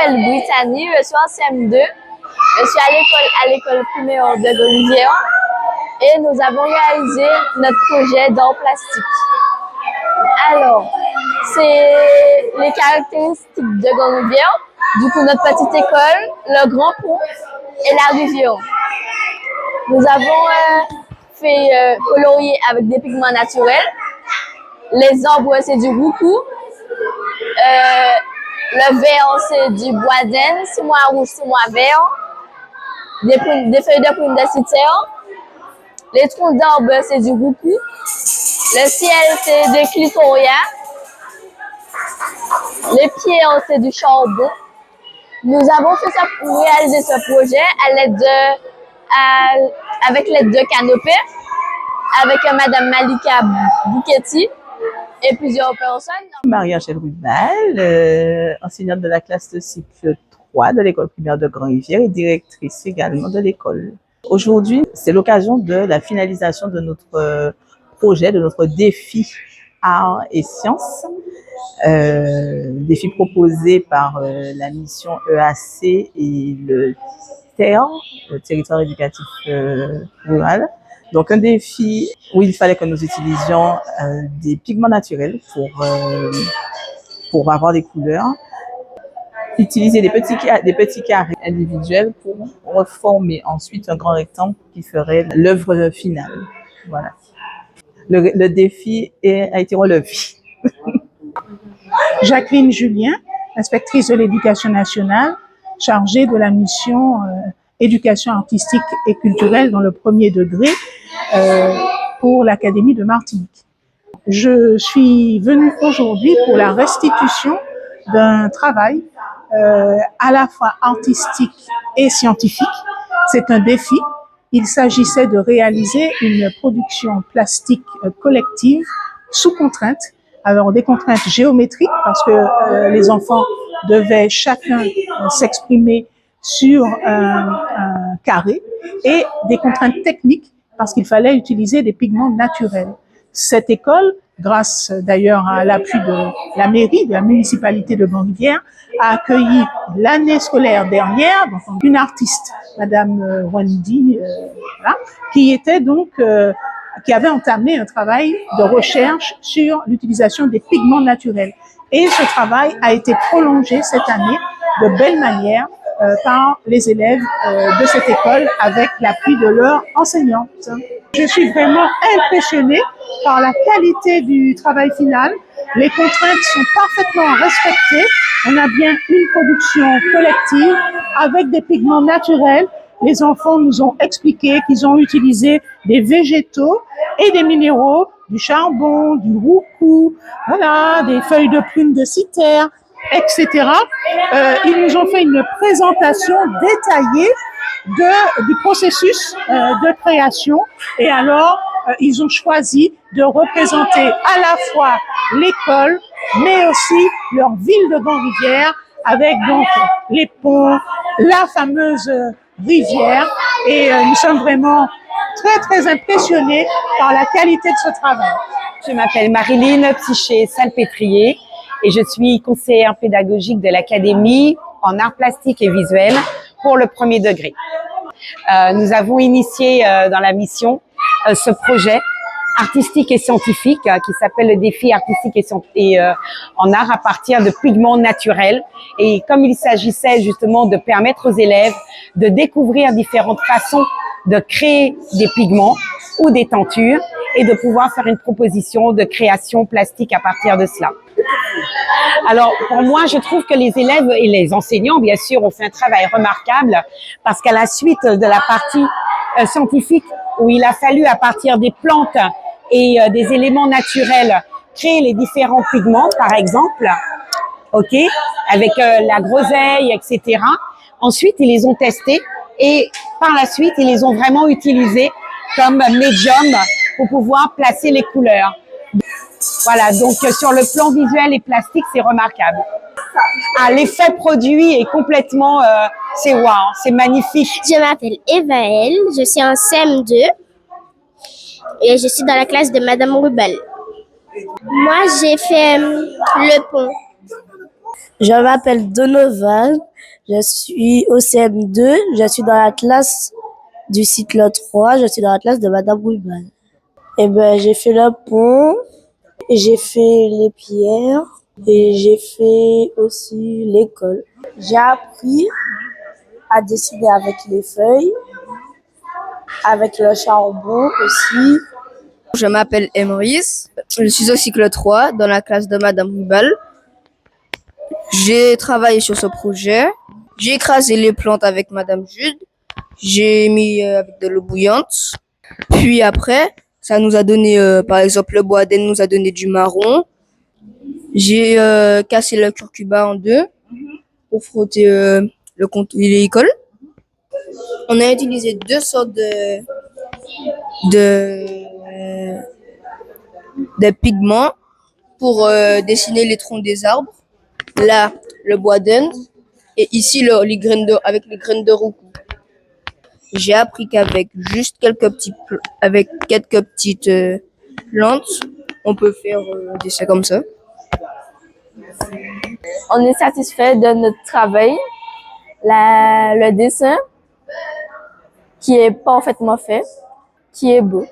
m'appelle Brittany, je suis en CM2. Je suis à l'école primaire de Grenouvière et nous avons réalisé notre projet d'art plastique. Alors, c'est les caractéristiques de Grenouvière, du coup notre petite école, le grand pont et la rivière. Nous avons fait colorier avec des pigments naturels. Les arbres, c'est du roucou. Le vert, c'est du bois d'âne, 6 mois rouge, 6 mois vert. Des feuilles de prune de citerre. Les troncs d'arbres, c'est du roucou. Le ciel, c'est des clitoria. Les pierres, c'est du charbon. Nous avons fait ça pour réaliser ce projet avec l'aide de Canopé, avec Madame Malika Bouketti et plusieurs personnes. Marie-Angèle Rubal, enseignante de la classe de cycle 3 de l'école primaire de Grand-Rivière et directrice également de l'école. Aujourd'hui, c'est l'occasion de la finalisation de notre projet, de notre défi art et sciences. Défi proposé par la mission EAC et le TER, le territoire éducatif rural. Donc un défi où il fallait que nous utilisions des pigments naturels pour avoir des couleurs, utiliser des petits carrés individuels pour reformer ensuite un grand rectangle qui ferait l'œuvre finale. Voilà. Le défi a été relevé. Jacqueline Julien, inspectrice de l'éducation nationale, chargée de la mission éducation artistique et culturelle dans le premier degré pour l'Académie de Martinique. Je suis venue aujourd'hui pour la restitution d'un travail à la fois artistique et scientifique. C'est un défi. Il s'agissait de réaliser une production plastique collective sous contrainte. Alors, des contraintes géométriques, parce que les enfants devaient chacun s'exprimer sur un carré, et des contraintes techniques, parce qu'il fallait utiliser des pigments naturels. Cette école, grâce d'ailleurs à l'appui de la mairie, de la municipalité de Grand-Rivière, a accueilli l'année scolaire dernière donc, une artiste, Madame Wendy, voilà, qui était donc qui avait entamé un travail de recherche sur l'utilisation des pigments naturels. Et ce travail a été prolongé cette année de belle manière par les élèves de cette école avec l'appui de leurs enseignantes. Je suis vraiment impressionnée par la qualité du travail final. Les contraintes sont parfaitement respectées. On a bien une production collective avec des pigments naturels. Les enfants nous ont expliqué qu'ils ont utilisé des végétaux et des minéraux, du charbon, du roucou, voilà, des feuilles de prune de citerre, etc. Ils nous ont fait une présentation détaillée du processus de création et alors ils ont choisi de représenter à la fois l'école mais aussi leur ville de Grand-Rivière avec donc les ponts, la fameuse rivière et nous sommes vraiment très impressionnés par la qualité de ce travail. Je m'appelle Marilyn Psyché-Salpêtrier et je suis conseillère pédagogique de l'Académie en arts plastiques et visuels pour le premier degré. Nous avons initié dans la mission ce projet artistique et scientifique qui s'appelle le défi artistique et en art à partir de pigments naturels. Et comme il s'agissait justement de permettre aux élèves de découvrir différentes façons de créer des pigments ou des tentures et de pouvoir faire une proposition de création plastique à partir de cela. Alors, pour moi, je trouve que les élèves et les enseignants, bien sûr, ont fait un travail remarquable parce qu'à la suite de la partie scientifique où il a fallu, à partir des plantes et des éléments naturels, créer les différents pigments, par exemple, ok, avec la groseille, etc. Ensuite, ils les ont testés et par la suite, ils les ont vraiment utilisés comme médium pour pouvoir placer les couleurs. Voilà, donc sur le plan visuel et plastique, c'est remarquable. Ah, l'effet produit est complètement, c'est wow, c'est magnifique. Je m'appelle Evaëlle, je suis en CM2 et je suis dans la classe de Madame Rubal. Moi, j'ai fait le pont. Je m'appelle Donovan, je suis au CM2, je suis dans la classe du cycle 3, je suis dans la classe de Madame Ruban. Eh ben, j'ai fait le pont, j'ai fait les pierres et j'ai fait aussi l'école. J'ai appris à dessiner avec les feuilles, avec le charbon aussi. Je m'appelle Emrys, je suis au cycle 3 dans la classe de Madame Rubal. J'ai travaillé sur ce projet. J'ai écrasé les plantes avec Madame Jude. J'ai mis avec de l'eau bouillante. Puis après, ça nous a donné, par exemple, le bois d'Aden nous a donné du marron. J'ai cassé le curcuba en deux pour frotter le contour de l'école. On a utilisé deux sortes de pigments pour dessiner les troncs des arbres. Là, le bois d'Inde et ici les graines avec les graines de roucou. J'ai appris qu'avec juste quelques petites plantes, on peut faire des dessins comme ça. On est satisfait de notre travail. Le dessin qui est parfaitement fait, qui est beau.